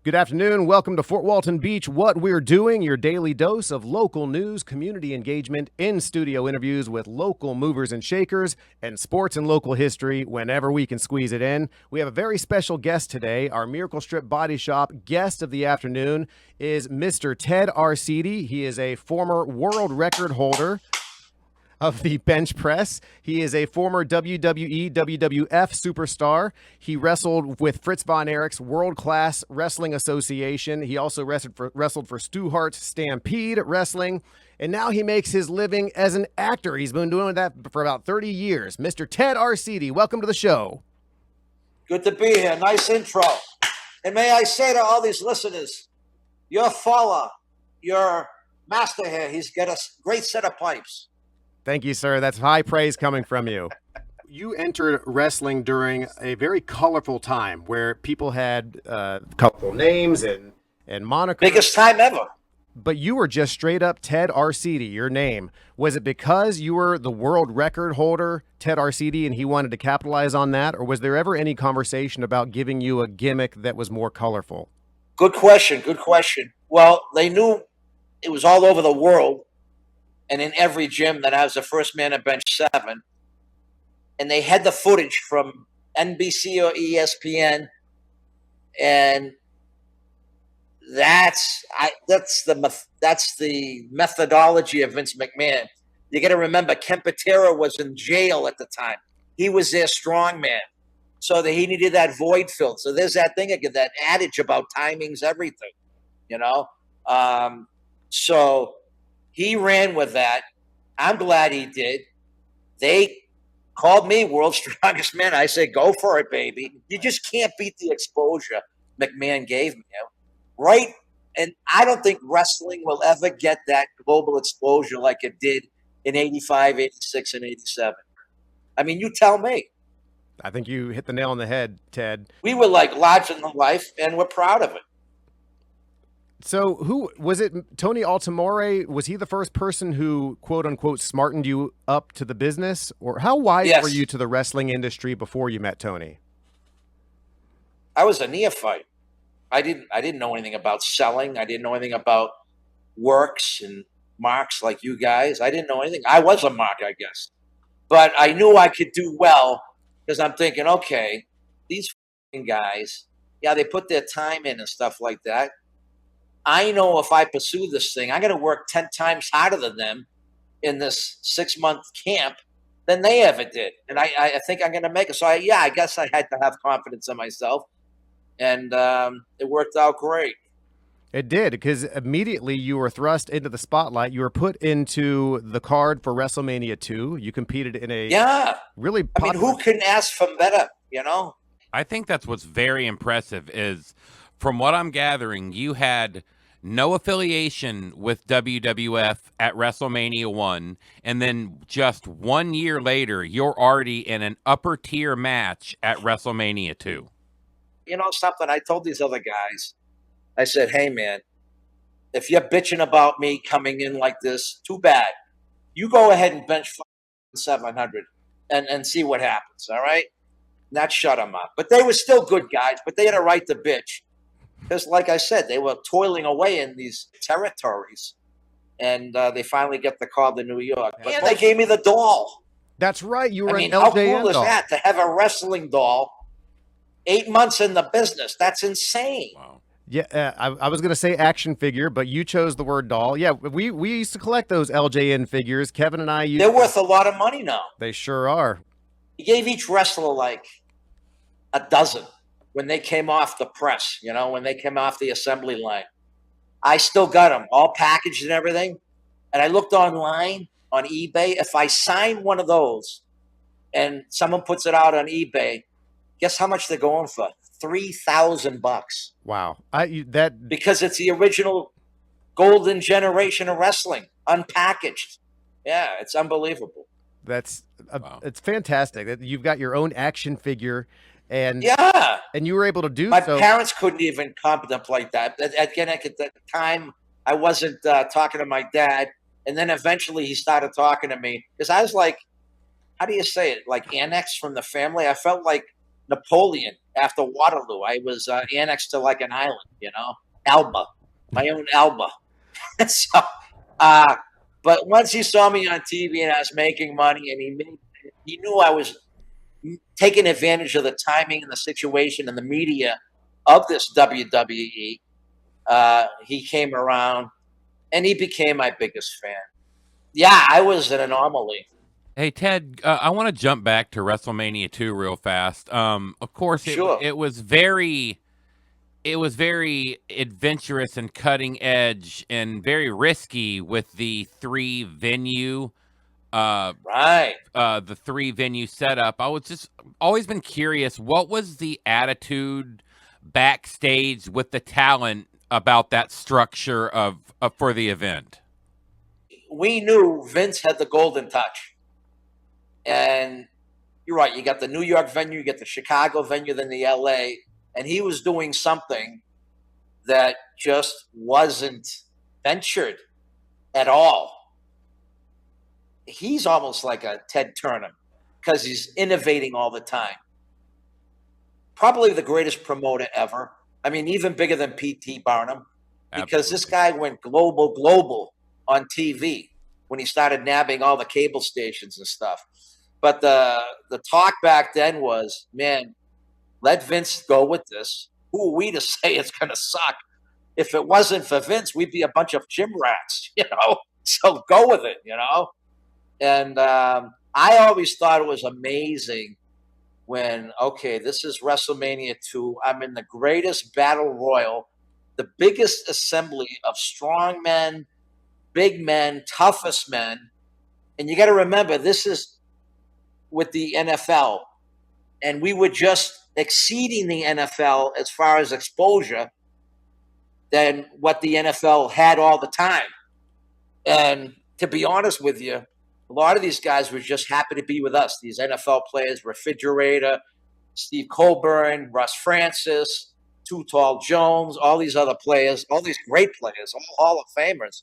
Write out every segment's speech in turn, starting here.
Good afternoon. Welcome to Fort Walton Beach. What we're doing, your daily dose of local news, community engagement, in-studio interviews with local movers and shakers, and sports and local history whenever we can squeeze it in. We have a very special guest today. Our Miracle Strip Body Shop guest of the afternoon is Mr. Ted Arcidi. He is a former world record holder of the bench press. He is a former WWE, WWF superstar. He wrestled with Fritz von Erich's World Class Wrestling Association. He also wrestled for Stu Hart's Stampede Wrestling. And now he makes his living as an actor. He's been doing that for about 30 years. Mr. Ted Arcidi, welcome to the show. Good to be here. Nice intro. And may I say to all these listeners, your fella, your master here, he's got a great set of pipes. Thank you, sir. That's high praise coming from you. You entered wrestling during a very colorful time where people had colorful names and monikers. Biggest time ever. But you were just straight up Ted Arcidi, your name. Was it because you were the world record holder, Ted Arcidi, and he wanted to capitalize on that? Or was there ever any conversation about giving you a gimmick that was more colorful? Good question. Good question. Well, they knew it was all over the world. And in every gym that I was the first man at bench 7. And they had the footage from NBC or ESPN. And that's the methodology of Vince McMahon. You got to remember, Ken Patera was in jail at the time. He was their strongman. So that he needed that void filled. So there's that thing again, that adage about timing's everything, you know? So he ran with that. I'm glad he did. They called me world's strongest man. I said, go for it, baby. You just can't beat the exposure McMahon gave me. Right? And I don't think wrestling will ever get that global exposure like it did in 85, 86, and 87. I mean, you tell me. I think you hit the nail on the head, Ted. We were like larger than life, and we're proud of it. So who was it? Tony Altamore, was he the first person who, quote unquote, smartened you up to the business? Or how wise were you to the wrestling industry before you met Tony? I was a neophyte. I didn't know anything about selling. I didn't know anything about works and marks like you guys. I didn't know anything. I was a mark, I guess. But I knew I could do well because I'm thinking, okay, these guys, yeah, they put their time in and stuff like that. I know if I pursue this thing, I'm going to work 10 times harder than them in this 6-month camp than they ever did. And I think I'm going to make it. So, I guess I had to have confidence in myself. And it worked out great. It did, because immediately you were thrust into the spotlight. You were put into the card for WrestleMania 2. You competed in a really popular... I mean, who can ask for better, you know? I think that's what's very impressive is, from what I'm gathering, you had no affiliation with WWF at WrestleMania 1, and then just 1 year later, you're already in an upper tier match at WrestleMania 2. You know something? I told these other guys, I said, hey, man, if you're bitching about me coming in like this, too bad. You go ahead and bench 700 and see what happens, all right? Not shut them up. But they were still good guys, but they had a right to bitch. Because, like I said, they were toiling away in these territories. And they finally get the call to New York. But they gave me the doll. That's right. You were an LJN how cool is doll. that, to have a wrestling doll 8 months in the business? That's insane. Wow. Yeah, I was going to say action figure, but you chose the word doll. Yeah, we used to collect those LJN figures. Kevin and I used They're worth a lot of money now. They sure are. He gave each wrestler like a dozen when they came off the press, you know, when they came off the assembly line. I still got them all packaged and everything. And I looked online on eBay. If I sign one of those and someone puts it out on eBay, guess how much they're going for? $3,000. Wow. Because it's the original golden generation of wrestling, unpackaged. Yeah, it's unbelievable. It's fantastic. You've got your own action figure, and you were able to do My so. parents couldn't even contemplate that. Again, at the time, I wasn't talking to my dad, and then eventually he started talking to me because I was like, how do you say it? Like annexed from the family. I felt like Napoleon after Waterloo. I was annexed to like an island, Alba, my own Alba. So, but once he saw me on TV and I was making money, and he knew I was taking advantage of the timing and the situation and the media of this WWE. He came around and he became my biggest fan. Yeah, I was an anomaly. Hey Ted, I want to jump back to WrestleMania 2 real fast. Of course, Sure. it was very adventurous and cutting edge and very risky with the three venue Right. the three venue setup. I was just always been curious, what was the attitude backstage with the talent about that structure of for the event? We knew Vince had the golden touch. And you're right, you got the New York venue, you get the Chicago venue, then the LA, and he was doing something that just wasn't ventured at all. He's almost like a Ted Turner because he's innovating all the time. Probably the greatest promoter ever. I mean, even bigger than P.T. Barnum, because this guy went global on TV when he started nabbing all the cable stations and stuff. But the talk back then was, man, let Vince go with this. Who are we to say it's going to suck? If it wasn't for Vince, we'd be a bunch of gym rats, So go with it, And I always thought it was amazing when, okay, this is WrestleMania 2. I'm in the greatest battle royal, the biggest assembly of strong men, big men, toughest men. And you got to remember, this is with the NFL. And we were just exceeding the NFL as far as exposure than what the NFL had all the time. And to be honest with you, a lot of these guys were just happy to be with us. These NFL players, Refrigerator, Steve Colburn, Russ Francis, Too Tall Jones, all these other players, all these great players, all Hall of Famers.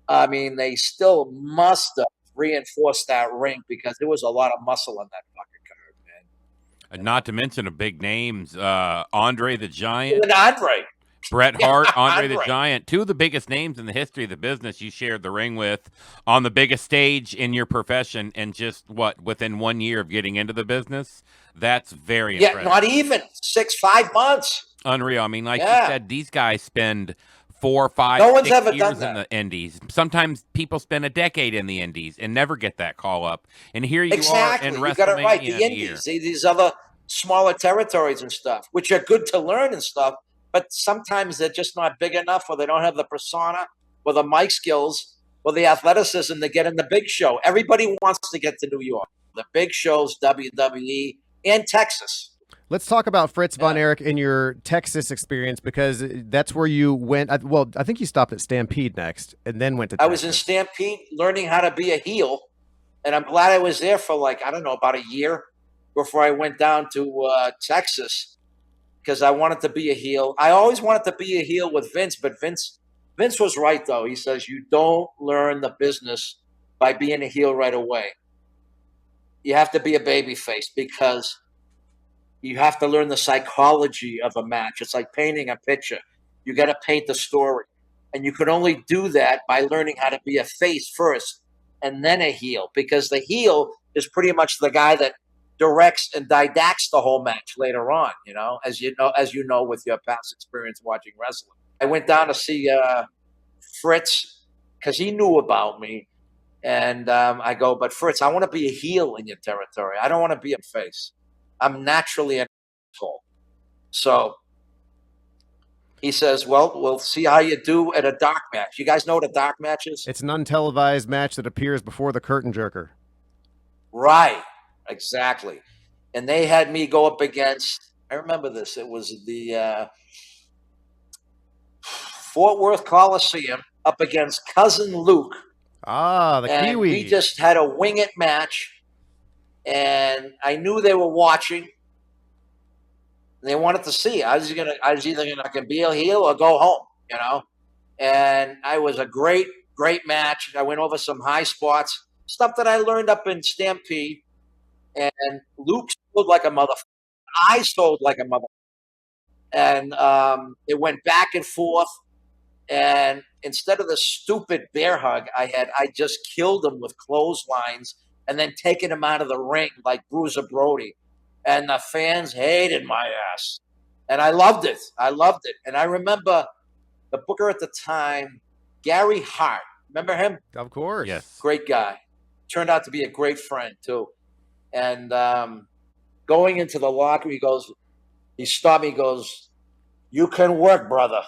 I mean, they still must have reinforced that ring because there was a lot of muscle on that fucking card, man. And not to mention the big names, Andre the Giant. And Andre. Bret Hart, Andre the Giant, two of the biggest names in the history of the business you shared the ring with on the biggest stage in your profession, and just within 1 year of getting into the business. That's very impressive. Not even 5 months. Unreal. I mean, like you said, these guys spend 4, 5, no one's 6 ever years done in that. the Indies. Sometimes people spend a decade in the Indies and never get that call up. And here you are in WrestleMania. You got it right. The Indies, these other smaller territories and stuff, which are good to learn and stuff. But sometimes they're just not big enough, or they don't have the persona or the mic skills or the athleticism to get in the big show. Everybody wants to get to New York. The big shows, WWE and Texas. Let's talk about Fritz von Erich in your Texas experience, because that's where you went. Well, I think you stopped at Stampede next and then went to Texas. I was in Stampede learning how to be a heel, and I'm glad I was there for about a year before I went down to Texas. Because I wanted to be a heel. I always wanted to be a heel with Vince, but Vince was right, though. He says, you don't learn the business by being a heel right away. You have to be a babyface because you have to learn the psychology of a match. It's like painting a picture. You got to paint the story. And you can only do that by learning how to be a face first and then a heel, because the heel is pretty much the guy that directs and didacts the whole match later on, as you know with your past experience watching wrestling. I went down to see Fritz because he knew about me, and I go, but Fritz, I want to be a heel in your territory. I don't want to be a face. I'm naturally an asshole. So he says, well, we'll see how you do at a dark match. You guys know what a dark match is? It's an untelevised match that appears before the curtain jerker. Right. Exactly. And they had me go up against, I remember this, it was the Fort Worth Coliseum up against Cousin Luke. The Kiwi. We just had a wing it match, and I knew they were watching. They wanted to see. I was either gonna be a heel or go home, And I was a great match. I went over some high spots, stuff that I learned up in Stampede. And Luke stood like a motherfucker. I sold like a mother. And it went back and forth. And instead of the stupid bear hug I just killed him with clotheslines and then taken him out of the ring like Bruiser Brody. And the fans hated my ass. And I loved it. I loved it. And I remember the booker at the time, Gary Hart. Remember him? Of course. Yes. Great guy. Turned out to be a great friend, too. And going into the locker, he stopped me, he goes, "You can work, brother.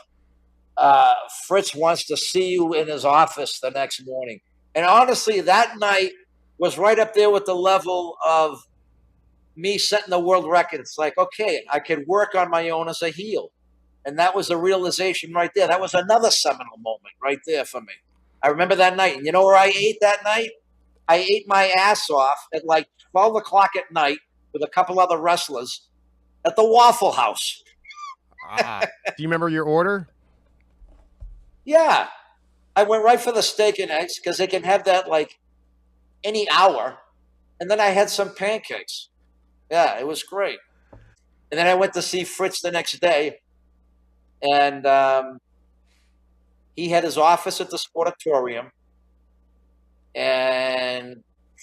Fritz wants to see you in his office the next morning." And honestly, that night was right up there with the level of me setting the world record. It's like, okay, I can work on my own as a heel. And that was a realization right there. That was another seminal moment right there for me. I remember that night. And you know where I ate that night? I ate my ass off at like 12 o'clock at night with a couple other wrestlers at the Waffle House. Do you remember your order? Yeah. I went right for the steak and eggs because they can have that like any hour. And then I had some pancakes. Yeah, it was great. And then I went to see Fritz the next day. And he had his office at the Sportatorium. And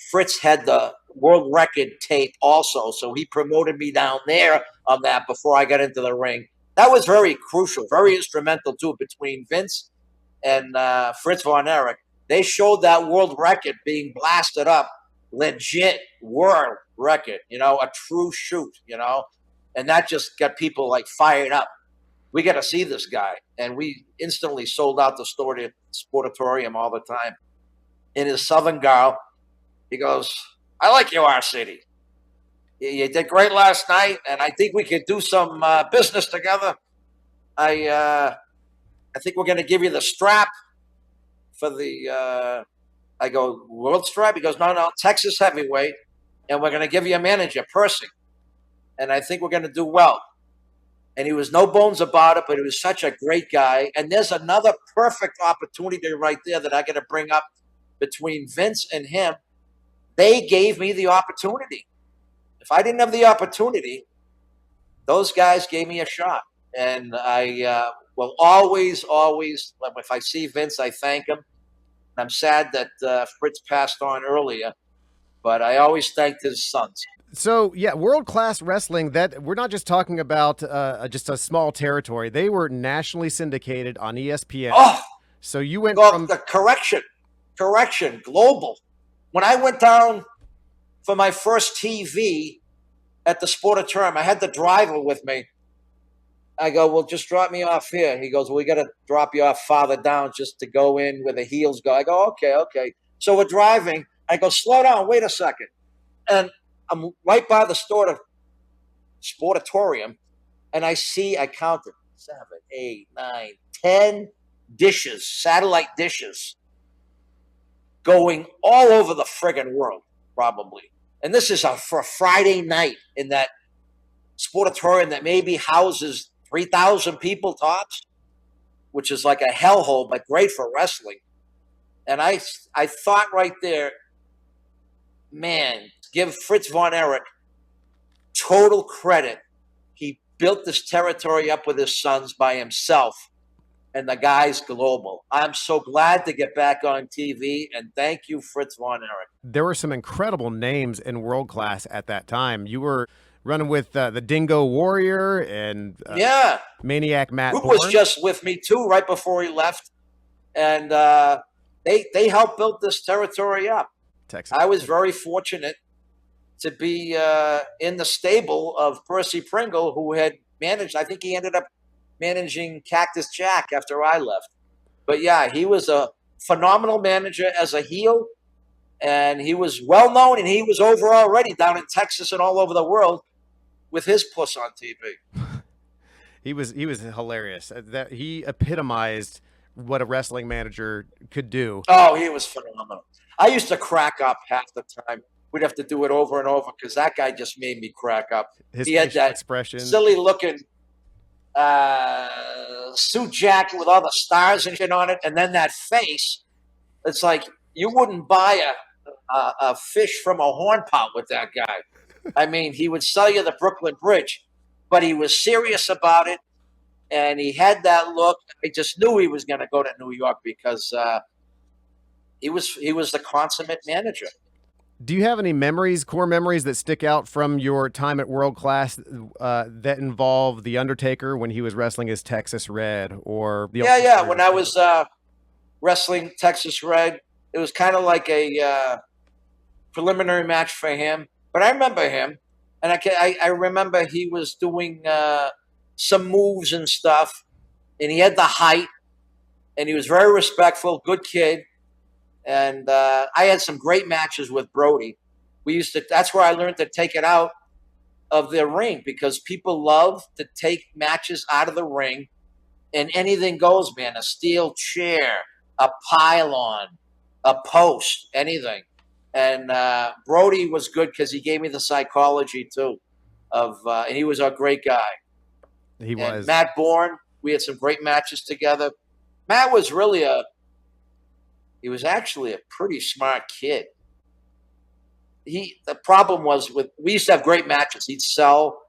Fritz had the world record tape also. So he promoted me down there on that before I got into the ring. That was very crucial, very instrumental too, between Vince and Fritz von Erich. They showed that world record being blasted up, legit world record, a true shoot, and that just got people like fired up. We got to see this guy. And we instantly sold out the Sportatorium all the time. In his Southern garb, he goes, "I like you, Arcidi. You did great last night, and I think we could do some business together. I think we're going to give you the strap for the." I go, "World strap?" He goes, No, Texas heavyweight, and we're going to give you a manager, Percy, and I think we're going to do well." And he was no bones about it, but he was such a great guy. And there's another perfect opportunity right there that I got to bring up between Vince and him. They gave me the opportunity. If I didn't have the opportunity, those guys gave me a shot. And I will always, if I see Vince, I thank him. I'm sad that Fritz passed on earlier, but I always thanked his sons. So, yeah, world-class wrestling, that we're not just talking about just a small territory. They were nationally syndicated on ESPN. Oh, so you went well, from... the correction, global. When I went down for my first TV at the Sportatorium, I had the driver with me. I go, "Well, just drop me off here." He goes, "Well, we got to drop you off farther down just to go in where the heels go." I go, okay. So we're driving. I go, "Slow down, wait a second." And I'm right by the Sportatorium, and I counted 7, 8, 9, 10 dishes, satellite dishes, going all over the friggin' world, probably. And this is for a Friday night in that Sportatorium that maybe houses 3,000 people tops, which is like a hellhole, but great for wrestling. And I thought right there, man, give Fritz von Erich total credit. He built this territory up with his sons by himself, and the guy's global. I'm so glad to get back on TV, and thank you, Fritz von Erich. There were some incredible names in world class at that time. You were running with the Dingo Warrior and Maniac Matt Who Bourne. was just with me too right before he left, and they helped build this territory up. Texas. I was very fortunate to be in the stable of Percy Pringle, who had managed. I think he ended up managing Cactus Jack after I left. But yeah, he was a phenomenal manager as a heel, and he was well known, and he was over already down in Texas and all over the world with his puss on TV. He was hilarious. That he epitomized what a wrestling manager could do. Oh, he was phenomenal. I used to crack up half the time. We'd have to do it over and over because that guy just made me crack up. His he had that expression, silly looking suit jacket with all the stars and shit on it, and then that face. It's like you wouldn't buy a fish from a horn pot with that guy. I mean, he would sell you the Brooklyn Bridge, but he was serious about it, and he had that look. I just knew he was going to go to New York because he was the consummate manager. Do you have any memories, core memories that stick out from your time at World Class that involve The Undertaker when he was wrestling as Texas Red or the Yeah. When I was wrestling Texas Red, it was kind of like a preliminary match for him. But I remember him, and I remember he was doing some moves and stuff, and he had the height, and he was very respectful, good kid. And I had some great matches with Brody. That's where I learned to take it out of the ring, because people love to take matches out of the ring, and anything goes, man. A steel chair, a pylon, a post, anything. And Brody was good because he gave me the psychology too and he was a great guy. He was. And Matt Bourne, we had some great matches together. Matt was he was actually a pretty smart kid. The problem was we used to have great matches. He'd sell,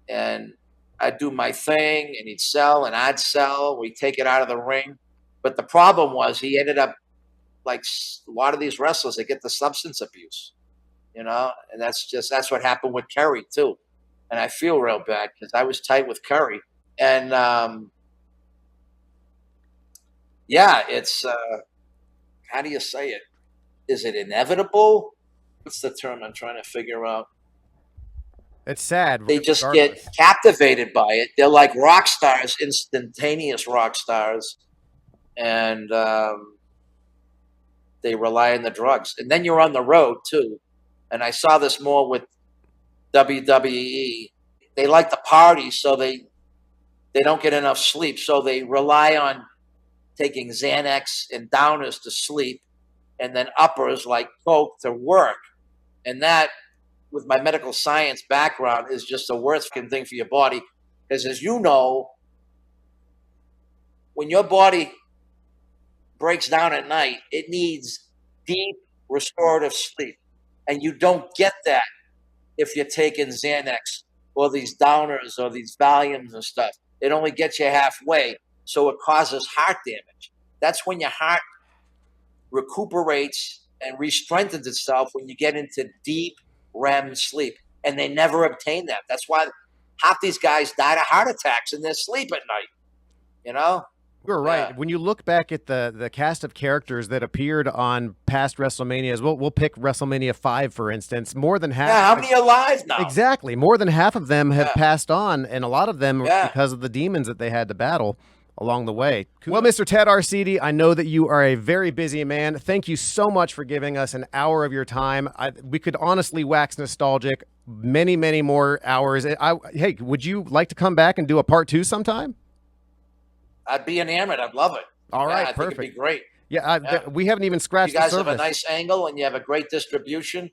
and I'd do my thing, and he'd sell, and I'd sell. We'd take it out of the ring. But the problem was he ended up like a lot of these wrestlers, they get the substance abuse, and that's what happened with Kerry too. And I feel real bad because I was tight with Kerry. And it's how do you say it? Is it inevitable? What's the term I'm trying to figure out? It's sad. They just get captivated by it. They're like rock stars, instantaneous rock stars. And they rely on the drugs. And then you're on the road too. And I saw this more with WWE. They like to party, so they don't get enough sleep. So they rely on taking Xanax and downers to sleep, and then uppers like Coke to work. And that, with my medical science background, is just the worst thing for your body. Because as you know, when your body breaks down at night, it needs deep restorative sleep. And you don't get that if you're taking Xanax or these downers or these Valiums and stuff. It only gets you halfway. So it causes heart damage. That's when your heart recuperates and re-strengthens itself when you get into deep REM sleep. And they never obtain that. That's why half these guys died of heart attacks in their sleep at night. You're right. Yeah. When you look back at the cast of characters that appeared on past WrestleManias, we'll pick WrestleMania 5, for instance. More than half. Yeah, how many are alive now? Exactly. More than half of them have passed on, and a lot of them because of the demons that they had to battle along the way. Well, Mr. Ted Arcidi, I know that you are a very busy man. Thank you so much for giving us an hour of your time. We could honestly wax nostalgic many, many more hours. Hey, would you like to come back and do a part 2 sometime? I'd be enamored. I'd love it. All right, I perfect. think it'd be great. Yeah, we haven't even scratched the surface. You guys have a nice angle, and you have a great distribution.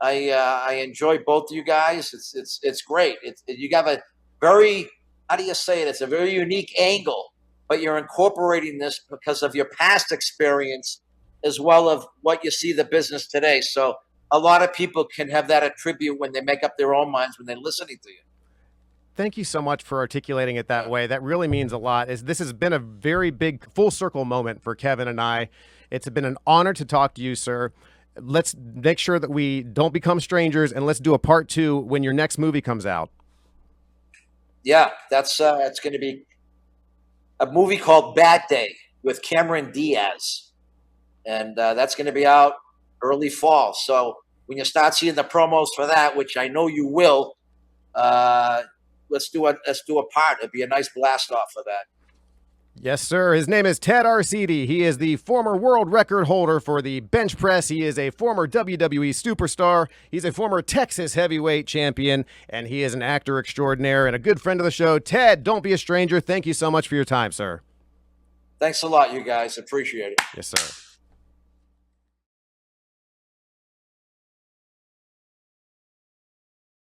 I enjoy both of you guys. It's great. You have a very, how do you say it? It's a very unique angle, but you're incorporating this because of your past experience as well as what you see the business today. So a lot of people can have that attribute when they make up their own minds when they're listening to you. Thank you so much for articulating it that way. That really means a lot. This has been a very big full circle moment for Kevin and I. It's been an honor to talk to you, sir. Let's make sure that we don't become strangers, and let's do a part 2 when your next movie comes out. Yeah, that's it's going to be a movie called Bad Day with Cameron Diaz. And that's going to be out early fall. So when you start seeing the promos for that, which I know you will, let's do a part. It'd be a nice blast off of that. Yes, sir. His name is Ted Arcidi. He is the former world record holder for the bench press. He is a former WWE superstar. He's a former Texas heavyweight champion, and he is an actor extraordinaire and a good friend of the show. Ted, don't be a stranger. Thank you so much for your time, sir. Thanks a lot, you guys. Appreciate it. Yes, sir.